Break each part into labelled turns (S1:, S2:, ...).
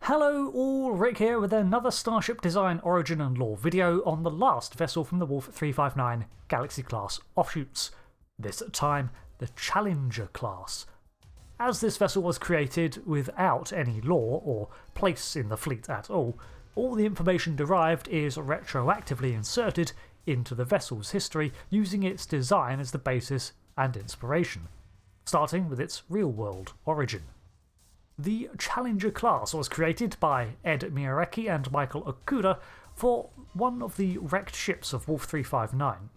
S1: Hello all, Rick here with another Starship design, origin and lore video on the last vessel from the Wolf 359 Galaxy class offshoots, this time the Challenger class. As this vessel was created without any lore or place in the fleet at all the information derived is retroactively inserted into the vessel's history using its design as the basis and inspiration, starting with its real-world origin. The Challenger class was created by Ed Miyareki and Michael Okuda for one of the wrecked ships of Wolf 359.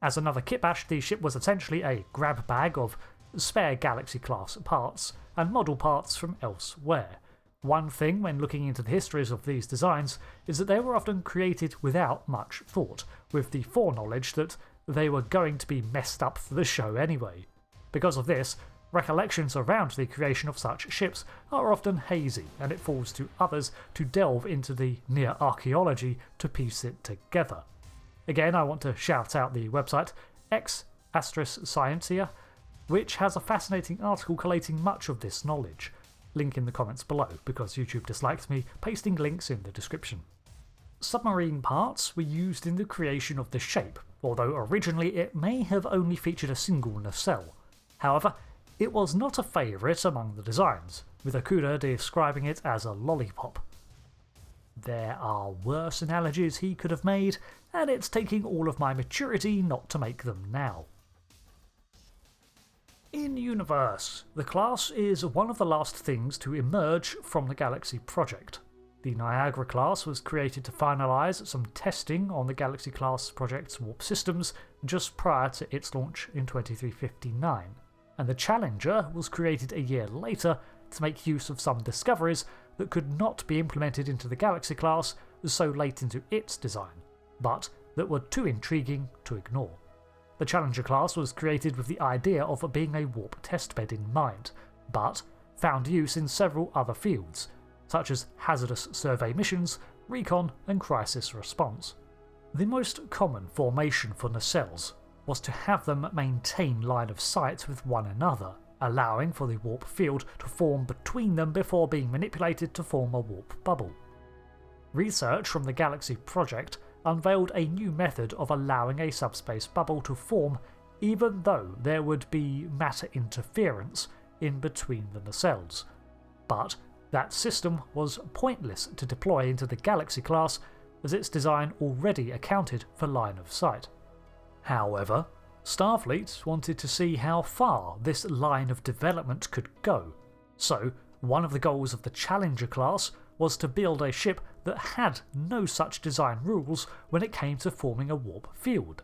S1: As another kitbash, the ship was essentially a grab bag of spare Galaxy-class parts and model parts from elsewhere. One thing when looking into the histories of these designs is that they were often created without much thought, with the foreknowledge that they were going to be messed up for the show anyway. Because of this, recollections around the creation of such ships are often hazy, and it falls to others to delve into the near archaeology to piece it together. Again, I want to shout out the website X*Scientia, which has a fascinating article collating much of this knowledge. Link in the comments below, because YouTube disliked me pasting links in the description. Submarine parts were used in the creation of the shape, although originally it may have only featured a single nacelle. However, it was not a favourite among the designs, with Okuda describing it as a lollipop. There are worse analogies he could have made, and it's taking all of my maturity not to make them now. In universe, the class is one of the last things to emerge from the Galaxy project. The Niagara class was created to finalise some testing on the Galaxy class project's warp systems just prior to its launch in 2359, and the Challenger was created a year later to make use of some discoveries that could not be implemented into the Galaxy class so late into its design, but that were too intriguing to ignore. The Challenger class was created with the idea of being a warp testbed in mind, but found use in several other fields, such as hazardous survey missions, recon and crisis response. The most common formation for nacelles was to have them maintain line of sight with one another, allowing for the warp field to form between them before being manipulated to form a warp bubble. Research from the Galaxy project unveiled a new method of allowing a subspace bubble to form even though there would be matter interference in between the nacelles, but that system was pointless to deploy into the Galaxy class as its design already accounted for line of sight. However, Starfleet wanted to see how far this line of development could go, so one of the goals of the Challenger class was to build a ship that had no such design rules when it came to forming a warp field.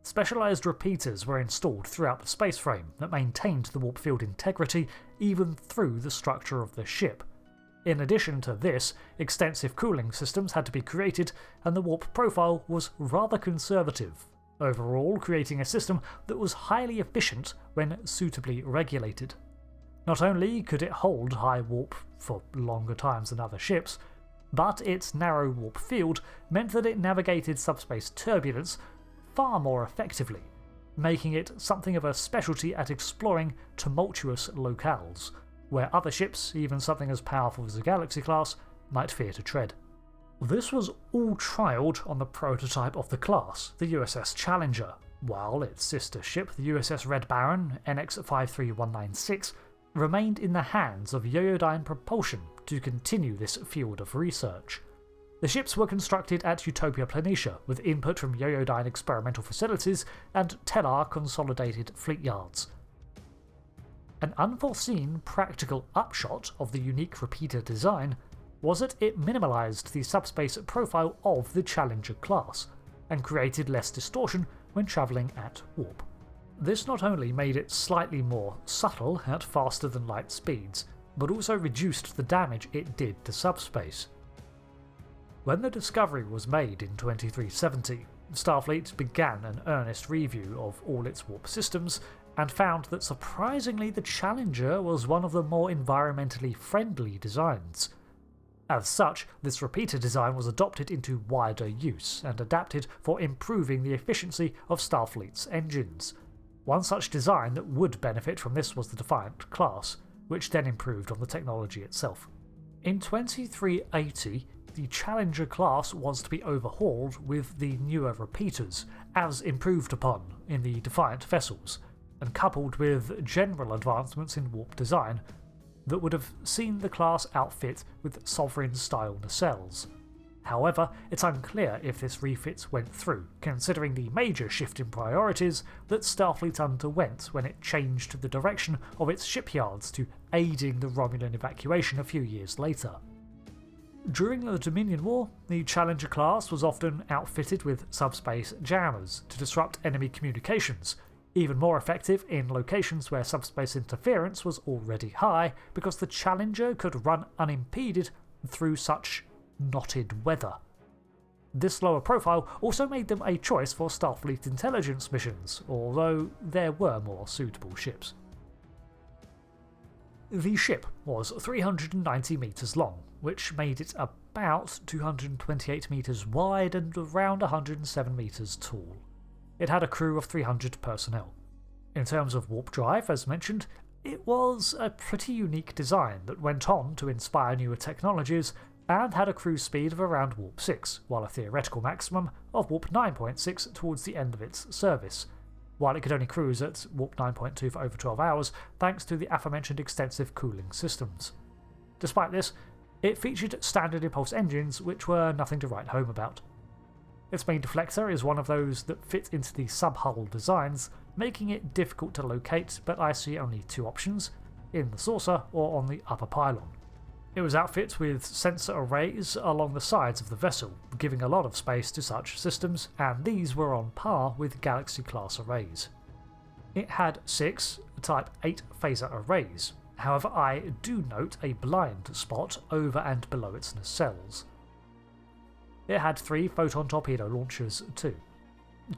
S1: Specialised repeaters were installed throughout the space frame that maintained the warp field integrity even through the structure of the ship. In addition to this, extensive cooling systems had to be created, and the warp profile was rather conservative, overall creating a system that was highly efficient when suitably regulated. Not only could it hold high warp for longer times than other ships, but its narrow warp field meant that it navigated subspace turbulence far more effectively, making it something of a specialty at exploring tumultuous locales, where other ships, even something as powerful as the Galaxy class, might fear to tread. This was all trialled on the prototype of the class, the USS Challenger, while its sister ship, the USS Red Baron NX 53196, remained in the hands of Yoyodyne Propulsion to continue this field of research. The ships were constructed at Utopia Planitia with input from Yoyodyne Experimental Facilities and Tellar Consolidated Fleet Yards. An unforeseen practical upshot of the unique repeater design was that it minimalised the subspace profile of the Challenger class, and created less distortion when travelling at warp. This not only made it slightly more subtle at faster than light speeds, but also reduced the damage it did to subspace. When the discovery was made in 2370, Starfleet began an earnest review of all its warp systems, and found that surprisingly the Challenger was one of the more environmentally friendly designs. As such, this repeater design was adopted into wider use and adapted for improving the efficiency of Starfleet's engines. One such design that would benefit from this was the Defiant class, which then improved on the technology itself. In 2380, the Challenger class was to be overhauled with the newer repeaters, as improved upon in the Defiant vessels, and coupled with general advancements in warp design that would have seen the class outfit with Sovereign-style nacelles. However, it's unclear if this refit went through, considering the major shift in priorities that Starfleet underwent when it changed the direction of its shipyards to aiding the Romulan evacuation a few years later. During the Dominion War, the Challenger class was often outfitted with subspace jammers to disrupt enemy communications, even more effective in locations where subspace interference was already high because the Challenger could run unimpeded through such knotted weather. This lower profile also made them a choice for Starfleet intelligence missions, although there were more suitable ships. The ship was 390 metres long, which made it about 228 metres wide and around 107 metres tall. It had a crew of 300 personnel. In terms of warp drive, as mentioned, it was a pretty unique design that went on to inspire newer technologies and had a cruise speed of around warp 6, while a theoretical maximum of warp 9.6 towards the end of its service, while it could only cruise at warp 9.2 for over 12 hours thanks to the aforementioned extensive cooling systems. Despite this, it featured standard impulse engines which were nothing to write home about. Its main deflector is one of those that fit into the sub-hull designs, making it difficult to locate, but I see only two options, in the saucer or on the upper pylon. It was outfitted with sensor arrays along the sides of the vessel, giving a lot of space to such systems, and these were on par with Galaxy-class arrays. It had 6 Type 8 phaser arrays, however I do note a blind spot over and below its nacelles. It had 3 photon torpedo launchers too,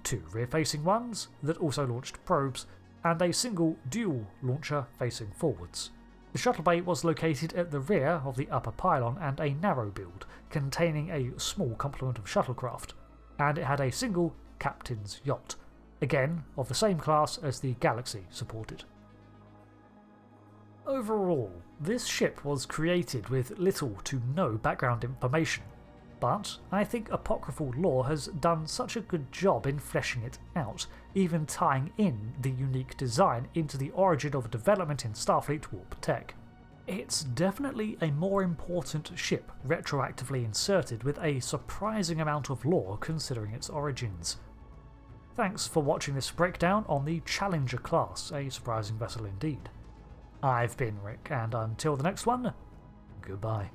S1: 2 rear-facing ones that also launched probes, and a single dual launcher facing forwards. The shuttle bay was located at the rear of the upper pylon and a narrow build, containing a small complement of shuttlecraft, and it had a single captain's yacht, again of the same class as the Galaxy supported. Overall, this ship was created with little to no background information, but I think apocryphal lore has done such a good job in fleshing it out, even tying in the unique design into the origin of development in Starfleet warp tech. It's definitely a more important ship retroactively inserted with a surprising amount of lore considering its origins. Thanks for watching this breakdown on the Challenger class, a surprising vessel indeed. I've been Rick, and until the next one, goodbye.